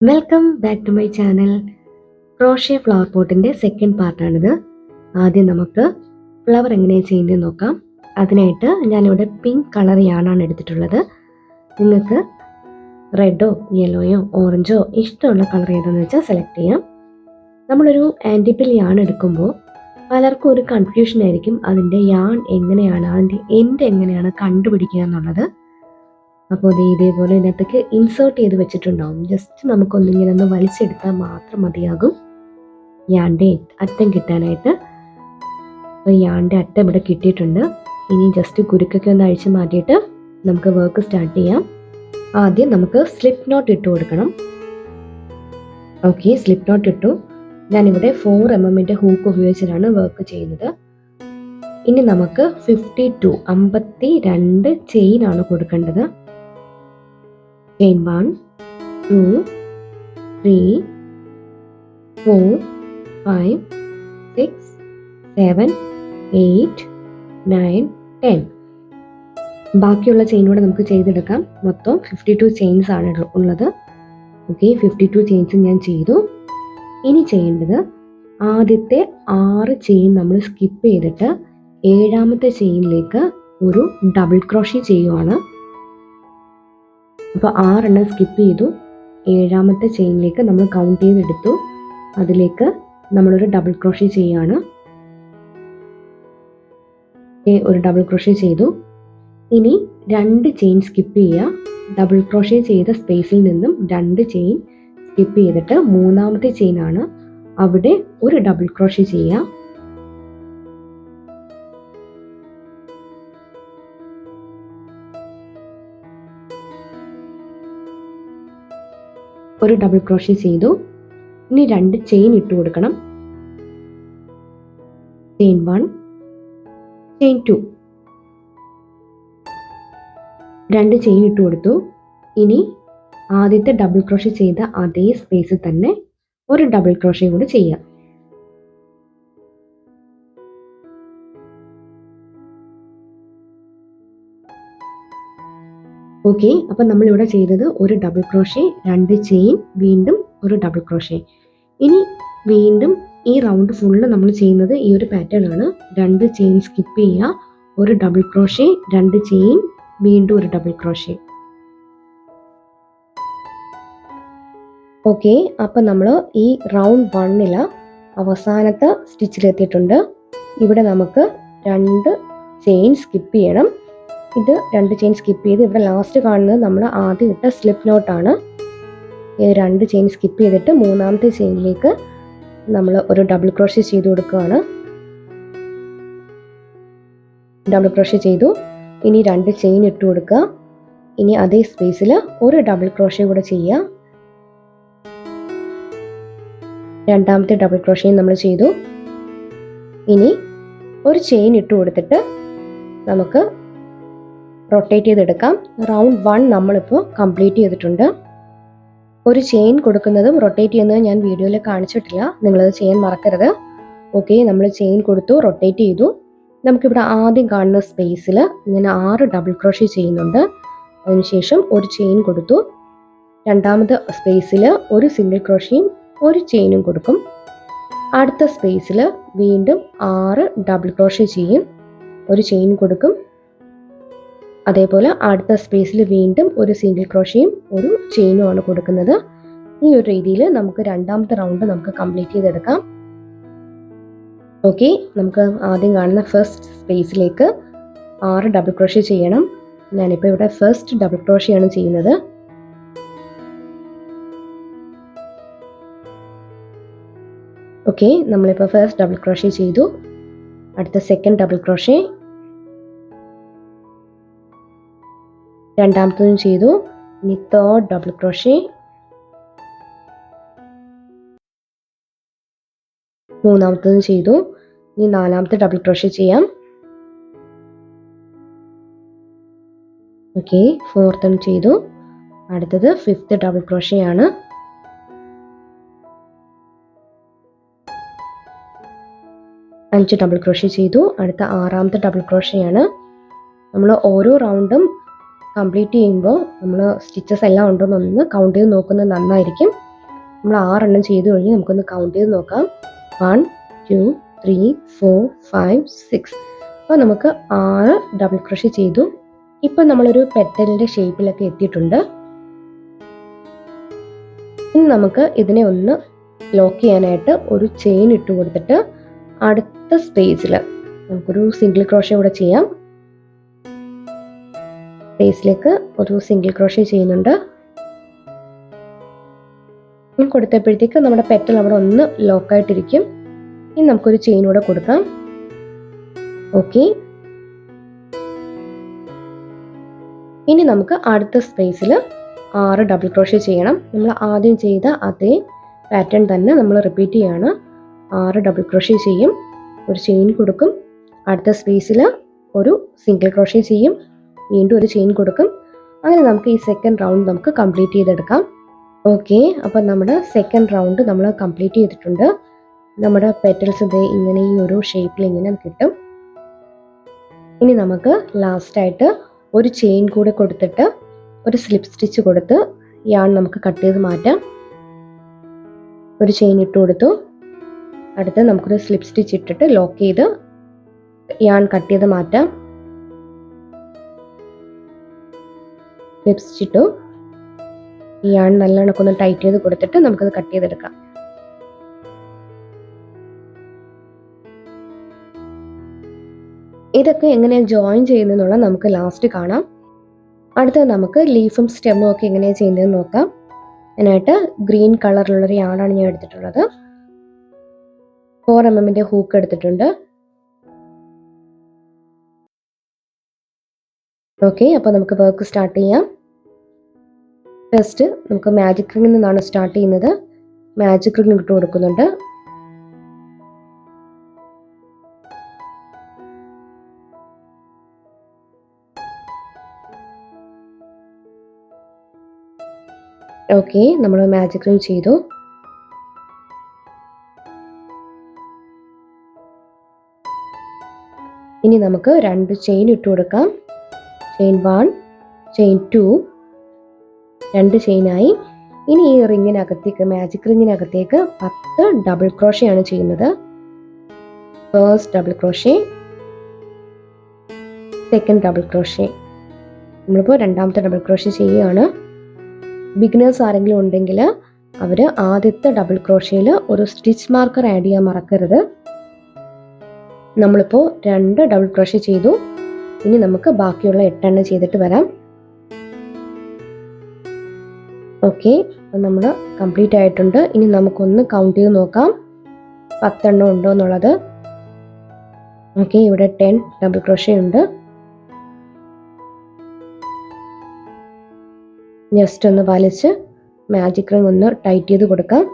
Welcome back to my channel. Crochet flower പോട്ടിൻ്റെ second പാർട്ടാണിത്. ആദ്യം നമുക്ക് ഫ്ലവർ എങ്ങനെയാണ് ചെയ്യുന്നത് നോക്കാം. അതിനായിട്ട് ഞാനിവിടെ പിങ്ക് കളർ യാണാണ് എടുത്തിട്ടുള്ളത്. നിങ്ങൾക്ക് റെഡോ യെല്ലോയോ ഓറഞ്ചോ ഇഷ്ടമുള്ള കളർ ഏതാണെന്ന് വെച്ചാൽ സെലക്ട് ചെയ്യാം. നമ്മളൊരു ആൻറ്റിപ്പിൾ യാൺ എടുക്കുമ്പോൾ പലർക്കും ഒരു കൺഫ്യൂഷൻ ആയിരിക്കും അതിൻ്റെ യാൺ എങ്ങനെയാണ്, അതിൻ്റെ എൻഡ് എങ്ങനെയാണ് കണ്ടുപിടിക്കുക എന്നുള്ളത്. അപ്പോൾ ഇതേപോലെ ഇതിനകത്തേക്ക് ഇൻസേർട്ട് ചെയ്ത് വെച്ചിട്ടുണ്ടാവും. ജസ്റ്റ് നമുക്കൊന്നിങ്ങനെ ഒന്ന് വലിച്ചെടുത്താൽ മാത്രം മതിയാകും യാൻ്റെ അറ്റം കിട്ടാനായിട്ട്. അപ്പോൾ യാൻ്റെ അറ്റം ഇവിടെ കിട്ടിയിട്ടുണ്ട്. ഇനി ജസ്റ്റ് കുരുക്കൊക്കെ ഒന്ന് അഴിച്ച് മാറ്റിയിട്ട് നമുക്ക് വർക്ക് സ്റ്റാർട്ട് ചെയ്യാം. ആദ്യം നമുക്ക് സ്ലിപ്പ് നോട്ട് ഇട്ട് കൊടുക്കണം. ഓക്കെ, സ്ലിപ്പ് നോട്ട് ഇട്ടു. ഞാനിവിടെ 4 mm ഹൂക്ക് ഉപയോഗിച്ചിട്ടാണ് വർക്ക് ചെയ്യുന്നത്. ഇനി നമുക്ക് 52 ചെയിനാണ് കൊടുക്കേണ്ടത്. Chain 1, 2, 3, 4, 5, 6, 7, 8, 9, 10. ബാക്കിയുള്ള ചെയിനോടെ നമുക്ക് ചെയ്തെടുക്കാം. മൊത്തം 52 ചെയിൻസ് ആണ് ഉള്ളത്. ഓക്കെ, 52 ചെയിൻസ് ഞാൻ ചെയ്തു. ഇനി ചെയ്യേണ്ടത് ആദ്യത്തെ 6 ചെയിൻ നമ്മൾ സ്കിപ്പ് ചെയ്തിട്ട് 7ാമത്തെ ചെയിനിലേക്ക് ഒരു ഡബിൾ ക്രോഷ്യ ചെയ്യുവാണ്. അപ്പോൾ 6 എണ്ണം സ്കിപ്പ് ചെയ്തു. 7ാമത്തെ ചെയിനിലേക്ക് നമ്മൾ കൗണ്ട് ചെയ്തെടുത്തു. അതിലേക്ക് നമ്മളൊരു ഡബിൾ ക്രോഷ്യ ചെയ്യുകയാണ്. ഒരു ഡബിൾ ക്രോഷ്യ ചെയ്തു. ഇനി 2 ചെയിൻ സ്കിപ്പ് ചെയ്യുക. ഡബിൾ ക്രോഷ്യ ചെയ്ത സ്പേസിൽ നിന്നും 2 ചെയിൻ സ്കിപ്പ് ചെയ്തിട്ട് 3ാമത്തെ ചെയിനാണ്, അവിടെ ഒരു ഡബിൾ ക്രോഷ്യ ചെയ്യുക. ഒരു ഡബിൾ ക്രോഷ്യ ചെയ്തു. ഇനി 2 ചെയിൻ ഇട്ട് കൊടുക്കണം. ചെയിൻ 1, ചെയിൻ 2, 2 ചെയിൻ ഇട്ട് കൊടുത്തു. ഇനി ആദ്യത്തെ ഡബിൾ ക്രോഷ്യ ചെയ്ത അതേ സ്പേസിൽ തന്നെ ഒരു ഡബിൾ ക്രോഷ്യ കൂടി ചെയ്യാം. ഓക്കെ, അപ്പം നമ്മളിവിടെ ചെയ്തത് ഒരു ഡബിൾ ക്രോഷ്യ, 2 ചെയിൻ, വീണ്ടും ഒരു ഡബിൾ ക്രോഷ്യ. ഇനി വീണ്ടും ഈ റൗണ്ട് ഫുള്ള് നമ്മൾ ചെയ്യുന്നത് ഈ ഒരു പാറ്റേൺ ആണ്. 2 ചെയിൻ സ്കിപ്പ് ചെയ്യുക, ഒരു ഡബിൾ ക്രോഷ്യ, 2 ചെയിൻ, വീണ്ടും ഒരു ഡബിൾ ക്രോഷ്യ. ഓക്കെ, അപ്പം നമ്മൾ ഈ റൗണ്ട് 1 അവസാനത്തെ സ്റ്റിച്ചിലെത്തിയിട്ടുണ്ട്. ഇവിടെ നമുക്ക് 2 ചെയിൻ സ്കിപ്പ് ചെയ്യണം. ഇത് 2 ചെയിൻ സ്കിപ്പ് ചെയ്ത് ഇവിടെ ലാസ്റ്റ് കാണുന്നത് നമ്മൾ ആദ്യം ഇട്ട സ്ലിപ്പ് നോട്ടാണ്. 2 ചെയിൻ സ്കിപ്പ് ചെയ്തിട്ട് 3ാമത്തെ ചെയിനിലേക്ക് നമ്മൾ ഒരു ഡബിൾ ക്രോഷ്യ ചെയ്ത് കൊടുക്കുകയാണ്. ഡബിൾ ക്രോഷ്യ ചെയ്തു. ഇനി 2 ചെയിൻ ഇട്ട് കൊടുക്കുക. ഇനി അതേ സ്പേസിൽ ഒരു ഡബിൾ ക്രോഷ്യ കൂടെ ചെയ്യുക. 2ാമത്തെ ഡബിൾ ക്രോഷ്യയും നമ്മൾ ചെയ്തു. ഇനി ഒരു ചെയിൻ ഇട്ട് കൊടുത്തിട്ട് നമുക്ക് റൊട്ടേറ്റ് ചെയ്തെടുക്കാം. റൗണ്ട് 1 നമ്മളിപ്പോൾ കംപ്ലീറ്റ് ചെയ്തിട്ടുണ്ട്. ഒരു ചെയിൻ കൊടുക്കുന്നതും റൊട്ടേറ്റ് ചെയ്യുന്നതും ഞാൻ വീഡിയോയിൽ കാണിച്ചിട്ടില്ല, നിങ്ങളത് ചെയ്യാൻ മറക്കരുത്. ഓക്കെ, നമ്മൾ ചെയിൻ കൊടുത്തു, റൊട്ടേറ്റ് ചെയ്തു. നമുക്കിവിടെ ആദ്യം കാണുന്ന സ്പേസിൽ ഞാൻ 6 ഡബിൾ ക്രോഷ്യ ചെയ്യുന്നുണ്ട്. അതിനുശേഷം ഒരു ചെയിൻ കൊടുത്തു. 2ാമത്തെ സ്പേസിൽ ഒരു സിംഗിൾ ക്രോഷ്യയും ഒരു ചെയിനും കൊടുക്കും. അടുത്ത സ്പേസിൽ വീണ്ടും 6 ഡബിൾ ക്രോഷ്യ ചെയ്യും, ഒരു ചെയിൻ കൊടുക്കും. അതേപോലെ അടുത്ത സ്പേസിൽ വീണ്ടും ഒരു സിംഗിൾ ക്രോഷ്യയും ഒരു ചെയിനും ആണ് കൊടുക്കുന്നത്. ഈ ഒരു രീതിയിൽ നമുക്ക് 2ാമത്തെ റൗണ്ട് നമുക്ക് കംപ്ലീറ്റ് ചെയ്തെടുക്കാം. ഓക്കെ, നമുക്ക് ആദ്യം കാണുന്ന ഫസ്റ്റ് സ്പേസിലേക്ക് 6 ഡബിൾ ക്രോഷ്യ ചെയ്യണം. ഞാനിപ്പോൾ ഇവിടെ ഫസ്റ്റ് ഡബിൾ ക്രോഷ്യയാണ് ചെയ്യുന്നത്. ഓക്കെ, നമ്മളിപ്പോൾ ഫസ്റ്റ് ഡബിൾ ക്രോഷ്യ ചെയ്തു. അടുത്ത സെക്കൻഡ് ഡബിൾ ക്രോഷ്യ, 2ാമത്തതും ചെയ്തു. ഇനി തേർഡ് ഡബിൾ ക്രോഷ്യ, 3ാമത്തതും ചെയ്തു. ഇനി 4ാമത്തെ ഡബിൾ ക്രോഷ്യ ചെയ്യാം. ഓക്കെ, 4th ചെയ്തു. അടുത്തത് 5th ഡബിൾ ക്രോഷ്യ ആണ്. 5 ഡബിൾ ക്രോഷ്യ ചെയ്തു. അടുത്ത 6ാമത്തെ ഡബിൾ ക്രോഷ്യ ആണ്. നമ്മൾ ഓരോ റൗണ്ടും കംപ്ലീറ്റ് ചെയ്യുമ്പോൾ നമ്മൾ സ്റ്റിച്ചസ് എല്ലാം ഉണ്ടോയെന്നൊന്ന് കൗണ്ട് ചെയ്ത് നോക്കുന്നത് നന്നായിരിക്കും. നമ്മൾ 6 ചെയ്ത് കഴിഞ്ഞ് നമുക്കൊന്ന് കൗണ്ട് ചെയ്ത് നോക്കാം. 1 2 3 4 5 6. അപ്പോൾ നമുക്ക് 6 ഡബിൾ ക്രോഷേ ചെയ്തു. ഇപ്പം നമ്മളൊരു പെറ്റലിൻ്റെ ഷേപ്പിലൊക്കെ എത്തിയിട്ടുണ്ട്. ഇനി നമുക്ക് ഇതിനെ ഒന്ന് ലോക്ക് ചെയ്യാനായിട്ട് ഒരു ചെയിൻ ഇട്ട് കൊടുത്തിട്ട് അടുത്ത സ്പേസിൽ നമുക്കൊരു സിംഗിൾ ക്രോഷേ കൂടെ ചെയ്യാം. സ്പേസിലേക്ക് ഒരു സിംഗിൾ ക്രോഷേ ചെയ്യുന്നുണ്ട്. കൊടുത്തപ്പോഴത്തേക്ക് നമ്മുടെ പെറ്റൽ അവിടെ ഒന്ന് ലോക്കായിട്ടിരിക്കും. ഇനി നമുക്കൊരു ചെയിൻ കൂടെ കൊടുക്കാം. ഓക്കെ, ഇനി നമുക്ക് അടുത്ത സ്പേസിൽ 6 ഡബിൾ ക്രോഷേ ചെയ്യണം. നമ്മൾ ആദ്യം ചെയ്ത അതേ പാറ്റേൺ തന്നെ നമ്മൾ റിപ്പീറ്റ് ചെയ്യാണ്. 6 ഡബിൾ ക്രോഷേ ചെയ്യും, ഒരു ചെയിൻ കൊടുക്കും, അടുത്ത സ്പേസിൽ ഒരു സിംഗിൾ ക്രോഷേ ചെയ്യും, വീണ്ടും ഒരു ചെയിൻ കൊടുക്കും. അങ്ങനെ നമുക്ക് ഈ സെക്കൻഡ് റൗണ്ട് നമുക്ക് കംപ്ലീറ്റ് ചെയ്തെടുക്കാം. ഓക്കെ, അപ്പം നമ്മുടെ സെക്കൻഡ് റൗണ്ട് നമ്മൾ കംപ്ലീറ്റ് ചെയ്തിട്ടുണ്ട്. നമ്മുടെ പെറ്റൽസ് ഇങ്ങനെ ഈ ഒരു ഷേപ്പിൽ ഇങ്ങനെ കിട്ടും. ഇനി നമുക്ക് ലാസ്റ്റായിട്ട് ഒരു ചെയിൻ കൂടെ കൊടുത്തിട്ട് ഒരു സ്ലിപ്പ് സ്റ്റിച്ച് കൊടുത്ത് യാൺ നമുക്ക് കട്ട് ചെയ്ത് മാറ്റാം. ഒരു ചെയിൻ ഇട്ട് കൊടുത്തു, അടുത്ത് നമുക്കൊരു സ്ലിപ്പ് സ്റ്റിച്ച് ഇട്ടിട്ട് ലോക്ക് ചെയ്ത് യാൺ കട്ട് ചെയ്ത് മാറ്റാം. സ്ലിപ്പ് സ്റ്റിച്ച് ഇട്ടു, യാൺ നല്ലോണം ഒന്ന് ടൈറ്റ് ചെയ്ത് കൊടുത്തിട്ട് നമുക്കത് കട്ട് ചെയ്തെടുക്കാം. ഇതൊക്കെ എങ്ങനെയാണ് ജോയിൻ ചെയ്യുന്നതെന്നുള്ള നമുക്ക് ലാസ്റ്റ് കാണാം. അടുത്തത് നമുക്ക് ലീഫും സ്റ്റെമ്മും ഒക്കെ എങ്ങനെയാണ് ചെയ്യുന്നതെന്ന് നോക്കാം. അതിനായിട്ട് ഗ്രീൻ കളറിലുള്ളൊരു യാണാണ് ഞാൻ എടുത്തിട്ടുള്ളത്. 4 mm ഹൂക്ക് എടുത്തിട്ടുണ്ട്. ഓക്കെ, അപ്പോൾ നമുക്ക് വർക്ക് സ്റ്റാർട്ട് ചെയ്യാം. ഫസ്റ്റ് നമുക്ക് മാജിക് റിങ്ങിൽ നിന്നാണ് സ്റ്റാർട്ട് ചെയ്യുന്നത്. മാജിക് റിങ് ഇട്ട് കൊടുക്കുന്നുണ്ട്. ഓക്കെ, നമ്മൾ മാജിക് റിങ് ചെയ്തു. ഇനി നമുക്ക് 2 ചെയിൻ ഇട്ട് കൊടുക്കാം. Chain 1, chain 2, 2 ചെയിനായി. ഇനി ഈ റിങ്ങിനകത്തേക്ക്, മാജിക് റിങ്ങിനകത്തേക്ക് 10 ഡബിൾ ക്രോഷേ ആണ് ചെയ്യുന്നത്. First double crochet, second double crochet. നമ്മളിപ്പോൾ രണ്ടാമത്തെ ഡബിൾ ക്രോഷേ ചെയ്യുകയാണ്. ബിഗിനേഴ്സ് ആരെങ്കിലും ഉണ്ടെങ്കിൽ അവർ ആദ്യത്തെ ഡബിൾ ക്രോഷയിൽ ഒരു സ്റ്റിച്ച് മാർക്കർ ആഡ് ചെയ്യാൻ മറക്കരുത്. നമ്മളിപ്പോൾ 2 ഡബിൾ ക്രോഷേ ചെയ്തു. ഇനി നമുക്ക് ബാക്കിയുള്ള 8 എണ്ണം ചെയ്തിട്ട് വരാം. ഓക്കെ, അപ്പം നമ്മൾ കംപ്ലീറ്റ് ആയിട്ടുണ്ട്. ഇനി നമുക്കൊന്ന് കൗണ്ട് ചെയ്ത് നോക്കാം 10 എണ്ണം ഉണ്ടോ എന്നുള്ളത്. ഓക്കെ, ഇവിടെ 10 ഡബിൾ ക്രോഷേ ഉണ്ട്. ജസ്റ്റ് ഒന്ന് വലിച്ച് മാജിക് റിങ് ഒന്ന് ടൈറ്റ് ചെയ്ത് കൊടുക്കാം.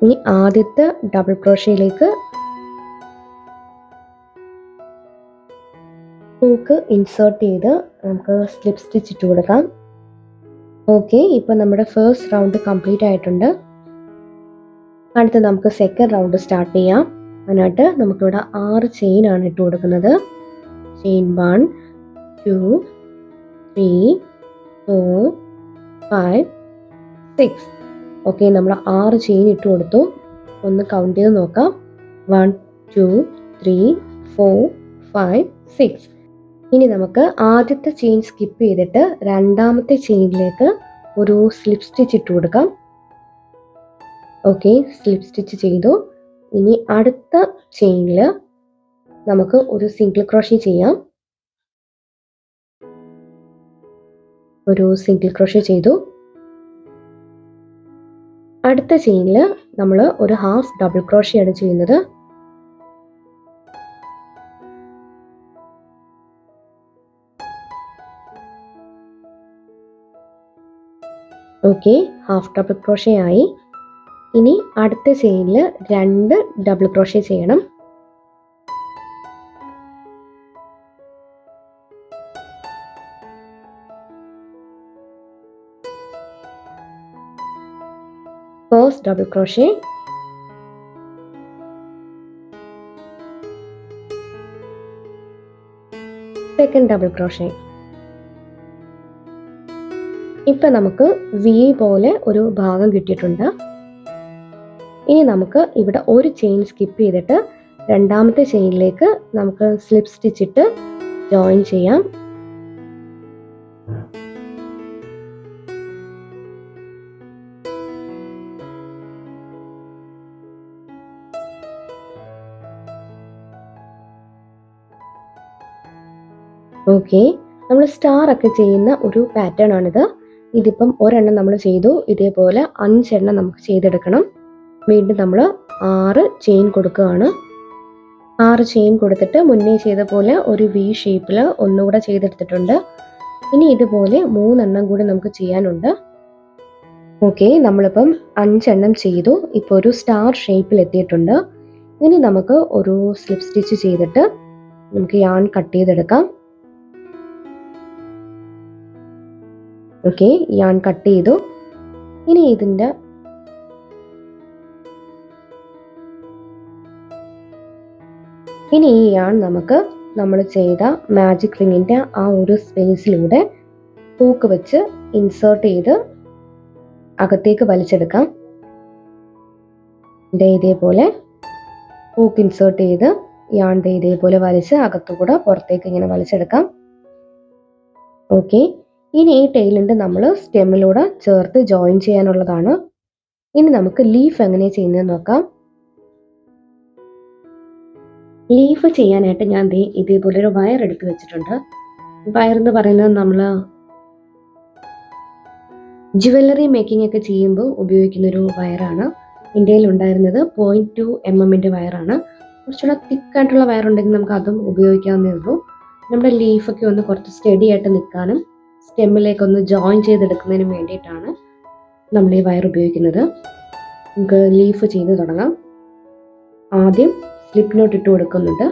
ഇനി ആദ്യത്തെ ഡബിൾ ക്രോഷയിലേക്ക് ഹൂക്ക് ഇൻസേർട്ട് ചെയ്ത് നമുക്ക് സ്ലിപ്പ് സ്റ്റിച്ച് ഇട്ട് കൊടുക്കാം. ഓക്കെ, ഇപ്പം നമ്മുടെ ഫസ്റ്റ് റൗണ്ട് കംപ്ലീറ്റ് ആയിട്ടുണ്ട്. അടുത്ത് നമുക്ക് സെക്കൻഡ് റൗണ്ട് സ്റ്റാർട്ട് ചെയ്യാം. അതിനായിട്ട് നമുക്കിവിടെ 6 ചെയിനാണ് ഇട്ട് കൊടുക്കുന്നത്. ചെയിൻ 1 2 3 4 5 6. ഓക്കെ, നമ്മൾ 6 ചെയിൻ ഇട്ട് കൊടുത്തു. ഒന്ന് കൗണ്ട് ചെയ്ത് നോക്കാം. 1 2 3 4 5 6. ഇനി നമുക്ക് ആദ്യത്തെ ചെയിൻ സ്കിപ്പ് ചെയ്തിട്ട് രണ്ടാമത്തെ ചെയിനിലേക്ക് ഒരു സ്ലിപ്പ് സ്റ്റിച്ച് ഇട്ട് കൊടുക്കാം. ഓക്കെ, സ്ലിപ്പ് സ്റ്റിച്ച് ചെയ്തു. ഇനി അടുത്ത ചെയിനിൽ നമുക്ക് ഒരു സിംഗിൾ ക്രോഷേ ചെയ്യാം. ഒരു സിംഗിൾ ക്രോഷേ ചെയ്തു. അടുത്ത ചെയിനിൽ നമ്മൾ ഒരു ഹാഫ് ഡബിൾ ക്രോഷേ ആണ് ചെയ്യുന്നത്. ഓക്കെ, ഹാഫ് ഡബിൾ ക്രോഷേ ആയി. ഇനി അടുത്ത ചെയിനിൽ 2 ഡബിൾ ക്രോഷേ ചെയ്യണം. First double crochet, second double crochet. ഇപ്പം നമുക്ക് വി പോലെ ഒരു ഭാഗം കിട്ടിയിട്ടുണ്ട്. ഇനി നമുക്ക് ഇവിടെ ഒരു ചെയിൻ സ്കിപ്പ് ചെയ്തിട്ട് രണ്ടാമത്തെ ചെയിനിലേക്ക് നമുക്ക് സ്ലിപ്പ് സ്റ്റിച്ച് ഇട്ട് ജോയിൻ ചെയ്യാം. ഓക്കെ, നമ്മൾ സ്റ്റാർ ഒക്കെ ചെയ്യുന്ന ഒരു പാറ്റേൺ ആണിത്. ഇതിപ്പം ഒരെണ്ണം നമ്മൾ ചെയ്തു, ഇതേപോലെ 5 എണ്ണം നമുക്ക് ചെയ്തെടുക്കണം. വീണ്ടും നമ്മൾ 6 ചെയിൻ കൊടുക്കുകയാണ്. 6 ചെയിൻ കൊടുത്തിട്ട് മുന്നേ ചെയ്ത പോലെ ഒരു വി ഷേപ്പിൽ ഒന്നുകൂടെ ചെയ്തെടുത്തിട്ടുണ്ട്. ഇനി ഇതുപോലെ 3 എണ്ണം കൂടി നമുക്ക് ചെയ്യാനുണ്ട്. ഓക്കെ, നമ്മളിപ്പം 5 എണ്ണം ചെയ്തു. ഇപ്പോൾ ഒരു സ്റ്റാർ ഷേപ്പിൽ എത്തിയിട്ടുണ്ട്. ഇനി നമുക്ക് ഒരു സ്ലിപ്പ് സ്റ്റിച്ച് ചെയ്തിട്ട് നമുക്ക് യാൺ കട്ട് ചെയ്തെടുക്കാം. ഓക്കെ, യാൺ കട്ട് ചെയ്തു. ഇനി ഈ യാൺ നമുക്ക് നമ്മൾ ചെയ്ത മാജിക് റിങ്ങിൻ്റെ ആ ഒരു സ്പേസിലൂടെ ഹൂക്ക് വെച്ച് ഇൻസേർട്ട് ചെയ്ത് അകത്തേക്ക് വലിച്ചെടുക്കാം. ഇതേപോലെ ഹൂക്ക് ഇൻസേർട്ട് ചെയ്ത് യാൺ ഇതേപോലെ വലിച്ച് അകത്തുകൂടെ പുറത്തേക്ക് ഇങ്ങനെ വലിച്ചെടുക്കാം. ഓക്കെ, ഇനി ഈ ടൈലിൻ്റെ നമ്മൾ സ്റ്റെമ്മിലൂടെ ചേർത്ത് ജോയിൻ ചെയ്യാനുള്ളതാണ്. ഇനി നമുക്ക് ലീഫ് എങ്ങനെയാണ് ചെയ്യുന്നത് നോക്കാം. ലീഫ് ചെയ്യാനായിട്ട് ഞാൻ ഇതേപോലെ ഒരു വയർ എടുത്ത് വെച്ചിട്ടുണ്ട്. വയർ എന്ന് പറയുന്നത് നമ്മൾ ജുവല്ലറി മേക്കിംഗ് ഒക്കെ ചെയ്യുമ്പോൾ ഉപയോഗിക്കുന്നൊരു വയറാണ്. ഇന്ത്യയിൽ ഉണ്ടായിരുന്നത് 0.2 mm വയറാണ്. കുറച്ചുകൂടെ തിക്കായിട്ടുള്ള വയറുണ്ടെങ്കിൽ നമുക്ക് അതും ഉപയോഗിക്കാവുന്നേ ഉള്ളൂ. നമ്മുടെ ലീഫൊക്കെ ഒന്ന് കുറച്ച് സ്റ്റഡി ആയിട്ട് നിൽക്കാനും സ്റ്റെമ്മിലേക്കൊന്ന് ജോയിൻ ചെയ്തെടുക്കുന്നതിനും വേണ്ടിയിട്ടാണ് നമ്മൾ ഈ വയർ ഉപയോഗിക്കുന്നത്. നമുക്ക് ലീഫ് ചെയ്ത് തുടങ്ങാം. ആദ്യം സ്ലിപ്പ് നോട്ട് ഇട്ട് കൊടുക്കുന്നുണ്ട്.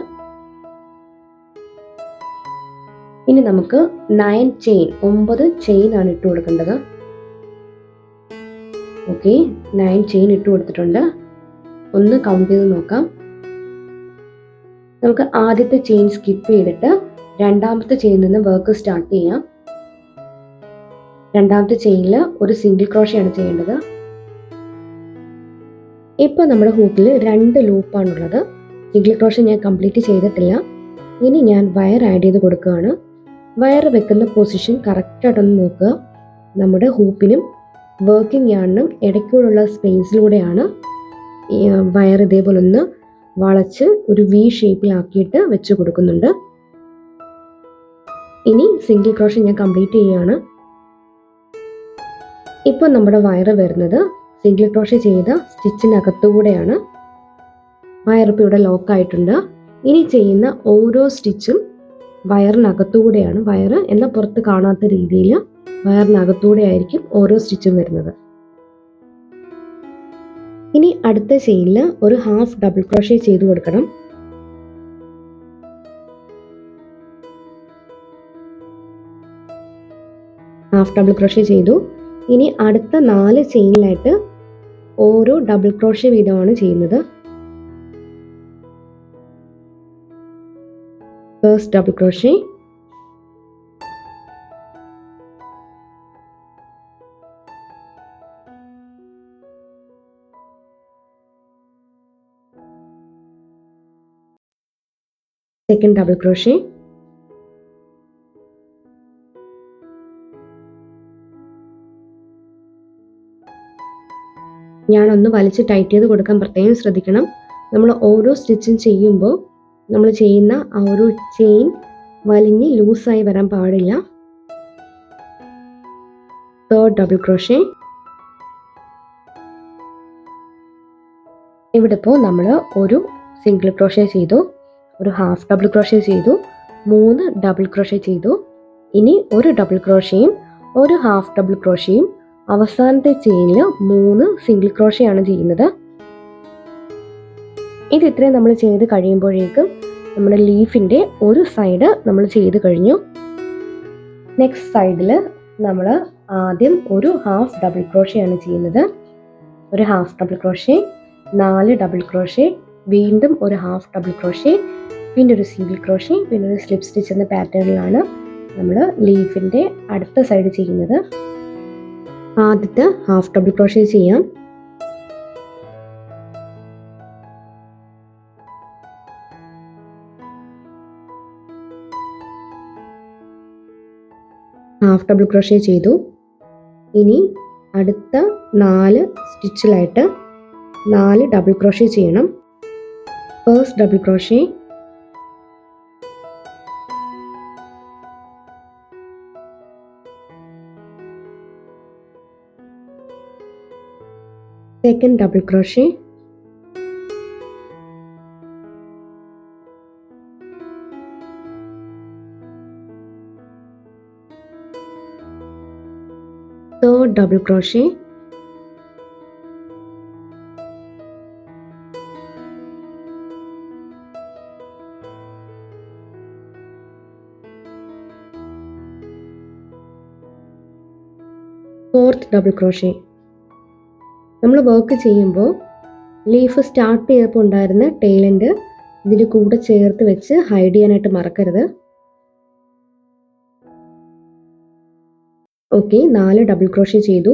ഇനി നമുക്ക് 9 ചെയിൻ 9 ചെയിൻ ആണ് ഇട്ട് കൊടുക്കേണ്ടത്. ഓക്കെ, 9 ചെയിൻ ഇട്ട് കൊടുത്തിട്ടുണ്ട്. ഒന്ന് കൗണ്ട് ചെയ്ത് നോക്കാം. നമുക്ക് ആദ്യത്തെ ചെയിൻ സ്കിപ്പ് ചെയ്തിട്ട് രണ്ടാമത്തെ ചെയിനിൽ നിന്ന് വർക്ക് സ്റ്റാർട്ട് ചെയ്യാം. രണ്ടാമത്തെ ചെയിനിൽ ഒരു സിംഗിൾ ക്രോഷയാണ് ചെയ്യേണ്ടത്. ഇപ്പൊ നമ്മുടെ ഹൂക്കിൽ 2 ലൂപ്പാണുള്ളത്. സിംഗിൾ ക്രോഷ ഞാൻ കംപ്ലീറ്റ് ചെയ്തിട്ടില്ല. ഇനി ഞാൻ വയർ ആഡ് ചെയ്ത് കൊടുക്കുകയാണ്. വയർ വെക്കുന്ന പൊസിഷൻ കറക്റ്റായിട്ടൊന്ന് നോക്കുക. നമ്മുടെ ഹൂപ്പിനും വർക്കിംഗ് യാണിനും ഇടയ്ക്കൂടുള്ള സ്പേസിലൂടെയാണ് വയർ ഇതേപോലെ ഒന്ന് വളച്ച് ഒരു വി ഷേപ്പിലാക്കിയിട്ട് വെച്ച് കൊടുക്കുന്നുണ്ട്. ഇനി സിംഗിൾ ക്രോഷ ഞാൻ കംപ്ലീറ്റ് ചെയ്യുകയാണ്. ഇപ്പോൾ നമ്മുടെ വയർ വരുന്നത് സിംഗിൾ ക്രോഷ ചെയ്ത സ്റ്റിച്ചിനകത്തുകൂടെയാണ്. വയറിപ്പോൾ ഇവിടെ ലോക്കായിട്ടുണ്ട്. ഇനി ചെയ്യുന്ന ഓരോ സ്റ്റിച്ചും വയറിനകത്തുകൂടെയാണ്. വയർ എന്നാൽ പുറത്ത് കാണാത്ത രീതിയിൽ വയറിനകത്തൂടെ ആയിരിക്കും ഓരോ സ്റ്റിച്ചും വരുന്നത്. ഇനി അടുത്ത ചെയിനിൽ ഒരു ഹാഫ് ഡബിൾ ക്രോഷേ ചെയ്ത് കൊടുക്കണം. ഹാഫ് ഡബിൾ ക്രോഷേ ചെയ്തു. ഇനി അടുത്ത 4 ചെയിനിലായിട്ട് ഓരോ ഡബിൾ ക്രോഷേ വീതമാണ് ചെയ്യുന്നത്. First double crochet, second double crochet, ഞാനൊന്ന് വലിച്ച് ടൈറ്റ് ചെയ്ത് കൊടുക്കാൻ പ്രത്യേകം ശ്രദ്ധിക്കണം. നമ്മൾ ഓരോ സ്റ്റിച്ചും ചെയ്യുമ്പോൾ നമ്മൾ ചെയ്യുന്ന ആ ഒരു ചെയിൻ വലിഞ്ഞ് ലൂസായി വരാൻ പാടില്ല. Third double crochet. ഇവിടെ ഇപ്പോൾ നമ്മൾ ഒരു സിംഗിൾ ക്രോഷേ ചെയ്തു, ഒരു ഹാഫ് ഡബിൾ ക്രോഷേ ചെയ്തു, 3 ഡബിൾ ക്രോഷേ ചെയ്തു. ഇനി ഒരു ഡബിൾ ക്രോഷയും ഒരു ഹാഫ് ഡബിൾ ക്രോഷയും അവസാനത്തെ ചെയിനിൽ 3 സിംഗിൾ ക്രോഷയാണ് ചെയ്യുന്നത്. ഇത് ഇത്രയും നമ്മൾ ചെയ്ത് കഴിയുമ്പോഴേക്കും നമ്മുടെ ലീഫിൻ്റെ ഒരു സൈഡ് നമ്മൾ ചെയ്ത് കഴിഞ്ഞു. നെക്സ്റ്റ് സൈഡിൽ നമ്മൾ ആദ്യം ഒരു ഹാഫ് ഡബിൾ ക്രോഷയാണ് ചെയ്യുന്നത്. ഒരു half double crochet, 4 double crochet, വീണ്ടും ഒരു ഹാഫ് ഡബിൾ ക്രോഷേ, പിന്നെ ഒരു സിംഗിൾ ക്രോഷേ, പിന്നെ ഒരു സ്ലിപ്പ് സ്റ്റിച്ച് എന്ന പാറ്റേണിലാണ് നമ്മൾ ലീഫിൻ്റെ അടുത്ത സൈഡ് ചെയ്യുന്നത്. ആദ്യത്തെ ഹാഫ് ഡബിൾ ക്രോഷേ ചെയ്യാം. ഹാഫ് ഡബിൾ ക്രോഷേ ചെയ്തു. ഇനി അടുത്ത 4 സ്റ്റിച്ചിലായിട്ട് 4 ഡബിൾ ക്രോഷേ ചെയ്യണം. First double crochet, second double crochet, third double crochet, fourth double crochet. നമ്മൾ വർക്ക് ചെയ്യുമ്പോൾ ലീഫ് സ്റ്റാർട്ട് ചെയ്തപ്പോൾ ഉണ്ടായിരുന്ന ടെയിലിൻ്റെ ഇതിൽ കൂടെ ചേർത്ത് വെച്ച് ഹൈഡ് ചെയ്യാനായിട്ട് മറക്കരുത്. ഓക്കെ, 4 ഡബിൾ ക്രോഷേ ചെയ്തു.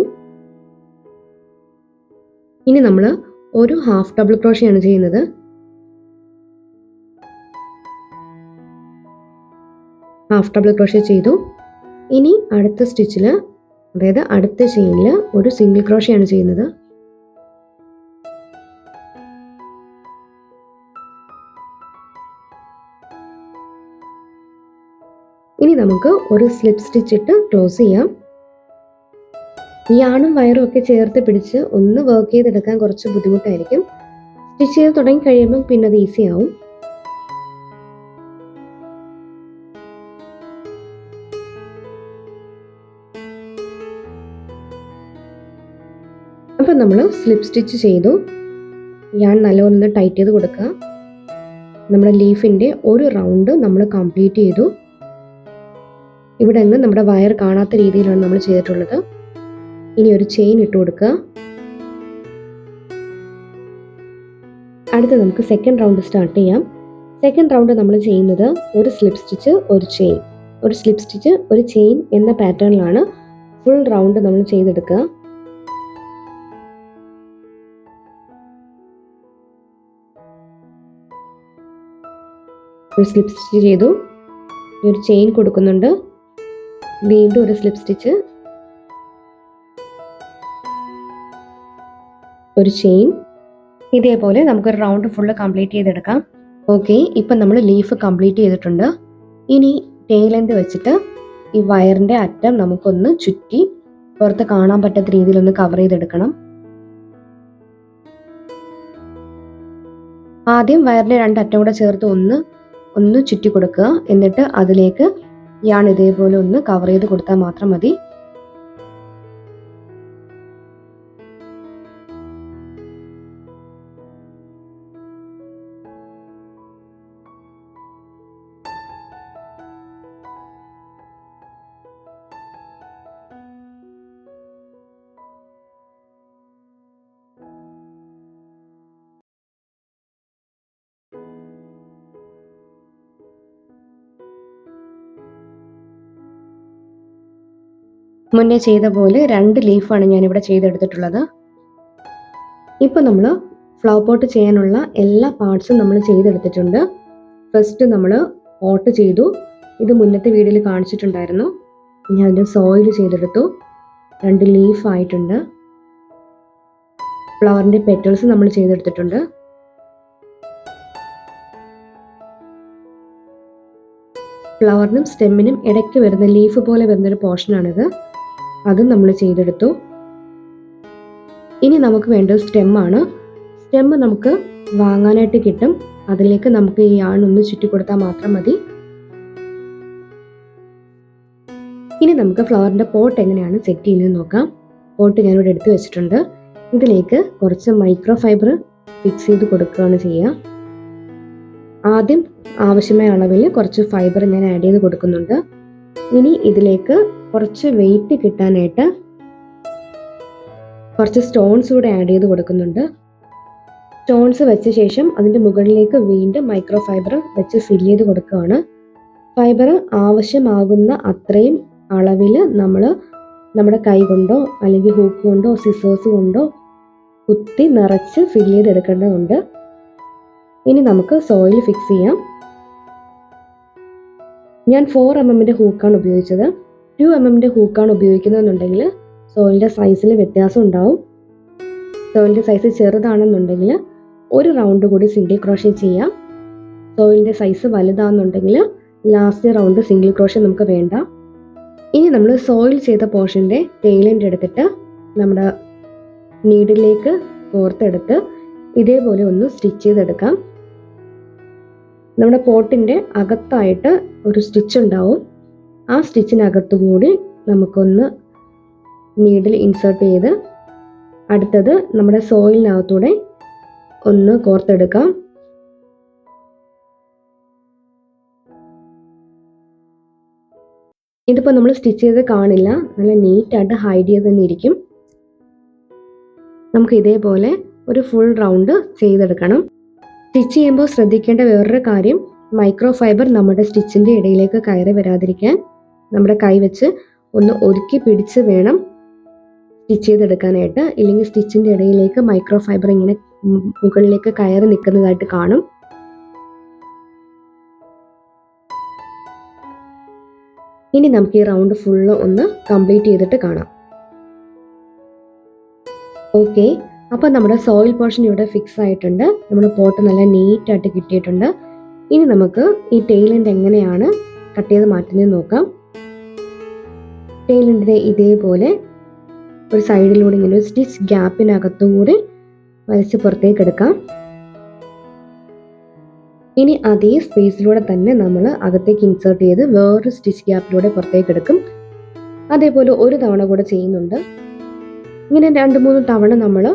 ഇനി നമ്മൾ ഒരു ഹാഫ് ഡബിൾ ക്രോഷേ ആണ് ചെയ്യുന്നത്. ഹാഫ് ഡബിൾ ക്രോഷേ ചെയ്തു. ഇനി അടുത്ത സ്റ്റിച്ചിൽ, അതായത് അടുത്ത ചെയിനിൽ ഒരു സിംഗിൾ ക്രോഷേ ആണ് ചെയ്യുന്നത്. ഇനി നമുക്ക് ഒരു സ്ലിപ്പ് സ്റ്റിച്ച് ഇട്ട് ക്ലോസ് ചെയ്യാം. ഈ ആണും വയറും ഒക്കെ ചേർത്ത് പിടിച്ച് ഒന്ന് വർക്ക് ചെയ്തെടുക്കാൻ കുറച്ച് ബുദ്ധിമുട്ടായിരിക്കും. സ്റ്റിച്ച് ചെയ്ത് തുടങ്ങി കഴിയുമ്പോൾ പിന്നെ അത് ഈസി ആവും. അപ്പം നമ്മൾ സ്ലിപ്പ് സ്റ്റിച്ച് ചെയ്തു. യാൺ നല്ലപോലെ ടൈറ്റ് ചെയ്ത് കൊടുക്കുക. നമ്മുടെ ലീഫിൻ്റെ ഒരു റൗണ്ട് നമ്മൾ കംപ്ലീറ്റ് ചെയ്തു. ഇവിടെ നിന്ന് നമ്മുടെ വയർ കാണാത്ത രീതിയിലാണ് നമ്മൾ ചെയ്തിട്ടുള്ളത്. ഇനി ഒരു ചെയിൻ ഇട്ട് കൊടുക്കുക. അടുത്ത് നമുക്ക് സെക്കൻഡ് റൗണ്ട് സ്റ്റാർട്ട് ചെയ്യാം. സെക്കൻഡ് റൗണ്ട് നമ്മൾ ചെയ്യുന്നത് ഒരു സ്ലിപ്പ് സ്റ്റിച്ച്, ഒരു ചെയിൻ, ഒരു സ്ലിപ്പ് സ്റ്റിച്ച്, ഒരു ചെയിൻ എന്ന പാറ്റേണിലാണ് ഫുൾ റൗണ്ട് നമ്മൾ ചെയ്തെടുക്കുക. ഒരു സ്ലിപ്പ് സ്റ്റിച്ച് ചെയ്തു, ഒരു ചെയിൻ കൊടുക്കുന്നുണ്ട്, വീണ്ടും ഒരു സ്ലിപ്പ് സ്റ്റിച്ച്, ഒരു ചെയിൻ. ഇതേപോലെ നമുക്കൊരു റൗണ്ട് ഫുള്ള് കംപ്ലീറ്റ് ചെയ്തെടുക്കാം. ഓക്കെ, ഇപ്പം നമ്മൾ ലീഫ് കംപ്ലീറ്റ് ചെയ്തിട്ടുണ്ട്. ഇനി ടെയിൽ എൻഡ് വെച്ചിട്ട് ഈ വയറിൻ്റെ അറ്റം നമുക്കൊന്ന് ചുറ്റി പുറത്ത് കാണാൻ പറ്റാത്ത രീതിയിലൊന്ന് കവർ ചെയ്തെടുക്കണം. ആദ്യം വയറിൻ്റെ 2 അറ്റം കൂടെ ചേർത്ത് ഒന്ന് ചുറ്റി കൊടുക്കുക. എന്നിട്ട് അതിലേക്ക് യാൺ ഇതേപോലെ ഒന്ന് കവർ ചെയ്ത് കൊടുത്താൽ മാത്രം മതി. മുന്നേ ചെയ്ത പോലെ 2 ലീഫാണ് ഞാനിവിടെ ചെയ്തെടുത്തിട്ടുള്ളത്. ഇപ്പം നമ്മൾ ഫ്ലവർ പോട്ട് ചെയ്യാനുള്ള എല്ലാ പാർട്സും നമ്മൾ ചെയ്തെടുത്തിട്ടുണ്ട്. ഫസ്റ്റ് നമ്മൾ പോട്ട് ചെയ്തു. ഇത് മുന്നത്തെ വീഡിയോയിൽ കാണിച്ചിട്ടുണ്ടായിരുന്നു. ഞാൻ അതിൻ്റെ സോയിൽ ചെയ്തെടുത്തു. 2 ലീഫ് ആയിട്ടുണ്ട്. ഫ്ലവറിൻ്റെ പെറ്റൽസ് നമ്മൾ ചെയ്തെടുത്തിട്ടുണ്ട്. ഫ്ലവറിനും സ്റ്റെമ്മിനും ഇടയ്ക്ക് വരുന്ന ലീഫ് പോലെ വരുന്നൊരു പോർഷനാണിത്. അതും നമ്മൾ ചെയ്തെടുത്തു. ഇനി നമുക്ക് വേണ്ടത് സ്റ്റെമ്മാണ്. സ്റ്റെമ്മ് നമുക്ക് വാങ്ങാനായിട്ട് കിട്ടും. അതിലേക്ക് നമുക്ക് ഈ യാൺ ഒന്ന് ചുറ്റി കൊടുത്താൽ മാത്രം മതി. ഇനി നമുക്ക് ഫ്ലവറിൻ്റെ പോട്ട് എങ്ങനെയാണ് സെറ്റ് ചെയ്യുന്നത് നോക്കാം. പോട്ട് ഞാനിവിടെ എടുത്തു വെച്ചിട്ടുണ്ട്. ഇതിലേക്ക് കുറച്ച് മൈക്രോ ഫൈബർ ഫിക്സ് ചെയ്ത് കൊടുക്കുകയാണ് ചെയ്യുക. ആദ്യം ആവശ്യമായ അളവിൽ കുറച്ച് ഫൈബർ ഞാൻ ആഡ് ചെയ്ത് കൊടുക്കുന്നുണ്ട്. ഇനി ഇതിലേക്ക് കുറച്ച് വെയിറ്റ് കിട്ടാനായിട്ട് കുറച്ച് സ്റ്റോൺസ് കൂടെ ആഡ് ചെയ്ത് കൊടുക്കുന്നുണ്ട്. സ്റ്റോൺസ് വെച്ച ശേഷം അതിൻ്റെ മുകളിലേക്ക് വീണ്ടും മൈക്രോ ഫൈബർ വെച്ച് ഫില്ല് ചെയ്ത് കൊടുക്കുകയാണ്. ഫൈബർ ആവശ്യമാകുന്ന അത്രയും അളവിൽ നമ്മൾ നമ്മുടെ കൈ കൊണ്ടോ അല്ലെങ്കിൽ ഹൂക്ക് കൊണ്ടോ സിസേഴ്സ് കൊണ്ടോ കുത്തി നിറച്ച് ഫില്ല് ചെയ്തെടുക്കേണ്ടതുണ്ട്. ഇനി നമുക്ക് സോയിൽ ഫിക്സ് ചെയ്യാം. ഞാൻ 4 mm ഹൂക്കാണ് ഉപയോഗിച്ചത്. 2 mm ഹൂക്കാണ് ഉപയോഗിക്കുന്നതെന്നുണ്ടെങ്കിൽ സോയിലിൻ്റെ സൈസിൽ വ്യത്യാസം ഉണ്ടാവും. സോയിലിൻ്റെ സൈസ് ചെറുതാണെന്നുണ്ടെങ്കിൽ ഒരു റൗണ്ട് കൂടി സിംഗിൾ ക്രോഷ്യ ചെയ്യാം. സോയിലിൻ്റെ സൈസ് വലുതാണെന്നുണ്ടെങ്കിൽ ലാസ്റ്റ് റൗണ്ട് സിംഗിൾ ക്രോഷ്യ നമുക്ക് വേണ്ട. ഇനി നമ്മൾ സോയിൽ ചെയ്ത പോർഷൻ്റെ ടെയിൽ എൻഡ് എടുത്തിട്ട് നമ്മുടെ നീഡിലേക്ക് കോർത്തെടുത്ത് ഇതേപോലെ ഒന്ന് സ്റ്റിച്ച് ചെയ്തെടുക്കാം. നമ്മുടെ പോട്ടിൻ്റെ അകത്തായിട്ട് ഒരു സ്റ്റിച്ച് ഉണ്ടാവും. ആ സ്റ്റിച്ചിനകത്തു കൂടി നമുക്കൊന്ന് നീഡിൽ ഇൻസേർട്ട് ചെയ്ത് അടുത്തത് നമ്മുടെ സോയിലിനകത്തൂടെ ഒന്ന് കോർത്തെടുക്കാം. ഇതിപ്പോൾ നമ്മൾ സ്റ്റിച്ച് ചെയ്ത് കാണില്ല, നല്ല നീറ്റായിട്ട് ഹൈഡ് ചെയ്ത് തന്നെ ഇരിക്കും. നമുക്ക് ഇതേപോലെ ഒരു ഫുൾ റൗണ്ട് ചെയ്തെടുക്കണം. സ്റ്റിച്ച് ചെയ്യുമ്പോൾ ശ്രദ്ധിക്കേണ്ട വേറൊരു കാര്യം, മൈക്രോ ഫൈബർ നമ്മുടെ സ്റ്റിച്ചിൻ്റെ ഇടയിലേക്ക് കയറി വരാതിരിക്കാൻ നമ്മുടെ കൈ വെച്ച് ഒന്ന് ഒതുക്കി പിടിച്ച് വേണം സ്റ്റിച്ച് ചെയ്തെടുക്കാനായിട്ട്. ഇല്ലെങ്കിൽ സ്റ്റിച്ചിൻ്റെ ഇടയിലേക്ക് മൈക്രോ ഫൈബർ ഇങ്ങനെ മുകളിലേക്ക് കയറി നിൽക്കുന്നതായിട്ട് കാണും. ഇനി നമുക്ക് ഈ റൗണ്ട് ഫുള്ള് ഒന്ന് കംപ്ലീറ്റ് ചെയ്തിട്ട് കാണാം. ഓക്കെ, അപ്പോൾ നമ്മുടെ സോയിൽ പോർഷൻ ഇവിടെ ഫിക്സ് ആയിട്ടുണ്ട്. നമ്മുടെ പോട്ട് നല്ല നീറ്റായിട്ട് കിട്ടിയിട്ടുണ്ട്. ഇനി നമുക്ക് ഈ ടെയിൽ എൻഡ് എങ്ങനെയാണ് കട്ട് ചെയ്ത് മാറ്റുന്നത് നോക്കാം. ടെയിൽ എൻഡിനെ ഇതേപോലെ ഒരു സൈഡിലൂടെ ഇങ്ങനെ ഒരു സ്റ്റിച്ച് ഗ്യാപ്പിനകത്തുകൂടി വലിച്ച് പുറത്തേക്ക് എടുക്കാം. ഇനി അതേ സ്പേസിലൂടെ തന്നെ നമ്മൾ അകത്തേക്ക് ഇൻസേർട്ട് ചെയ്ത് വേറൊരു സ്റ്റിച്ച് ഗ്യാപ്പിലൂടെ പുറത്തേക്ക് എടുക്കും. അതേപോലെ ഒരു തവണ കൂടെ ചെയ്യുന്നുണ്ട്. ഇങ്ങനെ 2-3 തവണ നമ്മൾ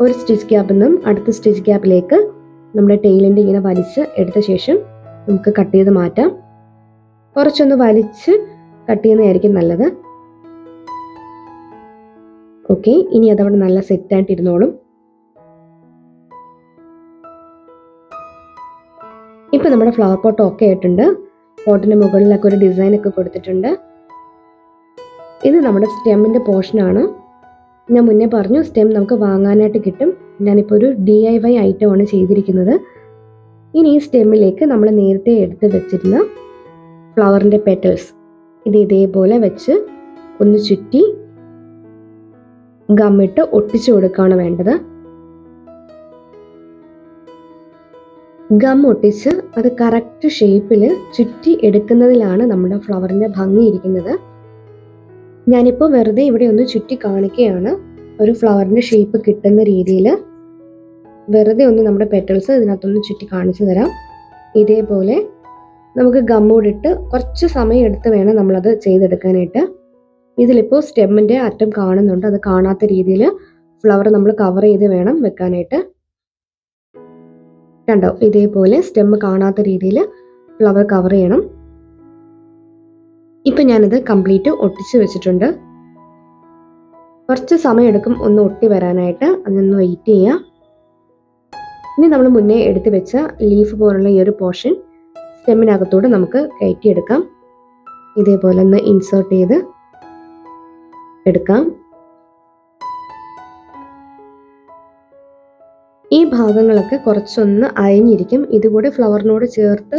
ഒരു സ്റ്റിച്ച് ഗ്യാപ്പിൽ നിന്നും അടുത്ത സ്റ്റിച്ച് ഗ്യാപ്പിലേക്ക് നമ്മുടെ ടെയിൽ എൻഡ് ഇങ്ങനെ വലിച്ച് എടുത്ത ശേഷം നമുക്ക് കട്ട് ചെയ്ത് മാറ്റാം. കുറച്ചൊന്ന് വലിച്ച് കട്ട് ചെയ്യുന്നതായിരിക്കും നല്ലത്. ഓക്കെ, ഇനി അതവിടെ നല്ല സെറ്റായിട്ട് ഇരുന്നോളും. ഇപ്പം നമ്മുടെ ഫ്ലവർ പോട്ട് ഓക്കെ ആയിട്ടുണ്ട്. പോട്ടിൻ്റെ മുകളിലൊക്കെ ഒരു ഡിസൈനൊക്കെ കൊടുത്തിട്ടുണ്ട്. ഇത് നമ്മുടെ സ്റ്റെമ്മിൻ്റെ പോർഷനാണ്. ഞാൻ മുന്നേ പറഞ്ഞു സ്റ്റെം നമുക്ക് വാങ്ങാനായിട്ട് കിട്ടും. ഞാനിപ്പോൾ ഒരു DIY ഐറ്റമാണ് ചെയ്തിരിക്കുന്നത്. ഇനി ഈ സ്റ്റെമ്മിലേക്ക് നമ്മൾ നേരത്തെ എടുത്ത് വെച്ചിരുന്ന ഫ്ലവറിൻ്റെ പെറ്റൽസ് ഇത് ഇതേപോലെ വെച്ച് ഒന്ന് ചുറ്റി ഗമ്മിട്ട് ഒട്ടിച്ചു കൊടുക്കുകയാണ് വേണ്ടത്. ഗം ഒട്ടിച്ച് അത് കറക്റ്റ് ഷേപ്പിൽ ചുറ്റി എടുക്കുന്നതിലാണ് നമ്മുടെ ഫ്ലവറിൻ്റെ ഭംഗി ഇരിക്കുന്നത്. ഞാനിപ്പോൾ വെറുതെ ഇവിടെ ഒന്ന് ചുറ്റി കാണിക്കുകയാണ്. ഒരു ഫ്ലവറിൻ്റെ ഷേപ്പ് കിട്ടുന്ന രീതിയിൽ വെറുതെ ഒന്ന് നമ്മുടെ പെറ്റൽസ് ഇതിനകത്തൊന്ന് ചുറ്റി കാണിച്ചു തരാം. ഇതേപോലെ നമുക്ക് ഗമ്മൂടിട്ട് കുറച്ച് സമയം എടുത്ത് വേണം നമ്മളത് ചെയ്തെടുക്കാനായിട്ട്. ഇതിലിപ്പോൾ സ്റ്റെമ്മിൻ്റെ അറ്റം കാണുന്നുണ്ട്. അത് കാണാത്ത രീതിയിൽ ഫ്ലവർ നമ്മൾ കവർ ചെയ്ത് വേണം വെക്കാനായിട്ട്. കണ്ടോ, ഇതേപോലെ സ്റ്റെമ്മ് കാണാത്ത രീതിയിൽ ഫ്ലവർ കവർ ചെയ്യണം. ഇപ്പം ഞാനിത് കംപ്ലീറ്റ് ഒട്ടിച്ച് വെച്ചിട്ടുണ്ട്. കുറച്ച് സമയം എടുക്കും ഒന്ന് ഒട്ടി വരാനായിട്ട്. അതൊന്ന് വെയിറ്റ് ചെയ്യാം. ഇനി നമ്മൾ മുന്നേ എടുത്ത് വെച്ച ലീഫ് പോലുള്ള ഈ ഒരു പോർഷൻ സ്റ്റെമ്മിനകത്തൂടെ നമുക്ക് കയറ്റിയെടുക്കാം. ഇതേപോലെ ഒന്ന് ഇൻസേർട്ട് ചെയ്ത് എടുക്കാം. ഈ ഭാഗങ്ങളൊക്കെ കുറച്ചൊന്ന് അയഞ്ഞിരിക്കും. ഇതുകൂടെ ഫ്ലവറിനോട് ചേർത്ത്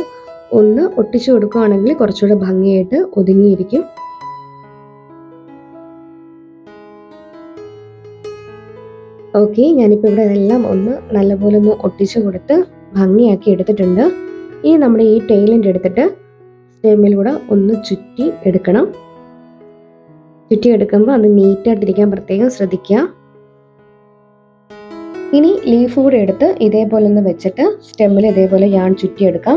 ഒന്ന് ഒട്ടിച്ചു കൊടുക്കുകയാണെങ്കിൽ കുറച്ചുകൂടെ ഭംഗിയായിട്ട് ഒതുങ്ങിയിരിക്കും. ഓക്കെ, ഞാനിപ്പോൾ ഇവിടെ ഇതെല്ലാം ഒന്ന് നല്ലപോലെ ഒന്ന് ഒട്ടിച്ചു കൊടുത്ത് ഭംഗിയാക്കി എടുത്തിട്ടുണ്ട്. ഇനി നമ്മുടെ ഈ ടെയിൽ എൻഡ് എടുത്തിട്ട് സ്റ്റെമ്മിലൂടെ ഒന്ന് ചുറ്റി എടുക്കണം. ചുറ്റി എടുക്കുമ്പോൾ അത് നീറ്റായിട്ടിരിക്കാൻ പ്രത്യേകം ശ്രദ്ധിക്കുക. ഇനി ലീഫ് കൂടെ എടുത്ത് ഇതേപോലെ ഒന്ന് വെച്ചിട്ട് സ്റ്റെമ്മിൽ ഇതേപോലെ യാൺ ചുറ്റിയെടുക്കാം.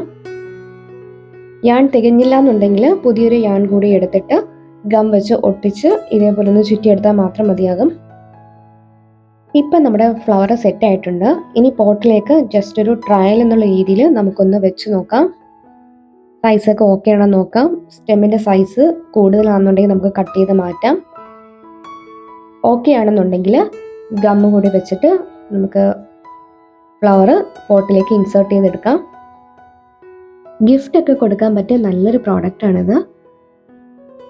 യാൺ തികഞ്ഞില്ല എന്നുണ്ടെങ്കിൽ പുതിയൊരു യാൺ കൂടി എടുത്തിട്ട് ഗം വെച്ച് ഒട്ടിച്ച് ഇതേപോലെ ഒന്ന് ചുറ്റിയെടുത്താൽ മാത്രം മതിയാകും. ഇപ്പം നമ്മുടെ ഫ്ലവർ സെറ്റ് ആയിട്ടുണ്ട്. ഇനി പോട്ടിലേക്ക് ജസ്റ്റ് ഒരു ട്രയൽ എന്നുള്ള രീതിയിൽ നമുക്കൊന്ന് വെച്ച് നോക്കാം. സൈസൊക്കെ ഓക്കെ ആണോ നോക്കാം. സ്റ്റെമ്മിൻ്റെ സൈസ് കൂടുതലാണെന്നുണ്ടെങ്കിൽ നമുക്ക് കട്ട് ചെയ്ത് മാറ്റാം. ഓക്കെ ആണെന്നുണ്ടെങ്കിൽ ഗമ്മ് കൂടി വെച്ചിട്ട് നമുക്ക് ഫ്ലവർ പോട്ടിലേക്ക് ഇൻസേർട്ട് ചെയ്തെടുക്കാം. ഗിഫ്റ്റ് ഒക്കെ കൊടുക്കാൻ പറ്റിയ നല്ലൊരു പ്രോഡക്റ്റാണിത്.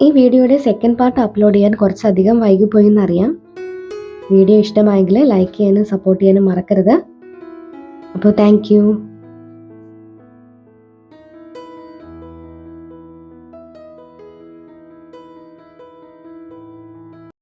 ഈ വീഡിയോയുടെ സെക്കൻഡ് പാർട്ട് അപ്ലോഡ് ചെയ്യാൻ കുറച്ചധികം വൈകിപ്പോയി എന്നറിയാം. വീഡിയോ ഇഷ്ടമായെങ്കിൽ ലൈക്ക് ചെയ്യാനും സപ്പോർട്ട് ചെയ്യാനും മറക്കരുത്. അപ്പോൾ താങ്ക് യു.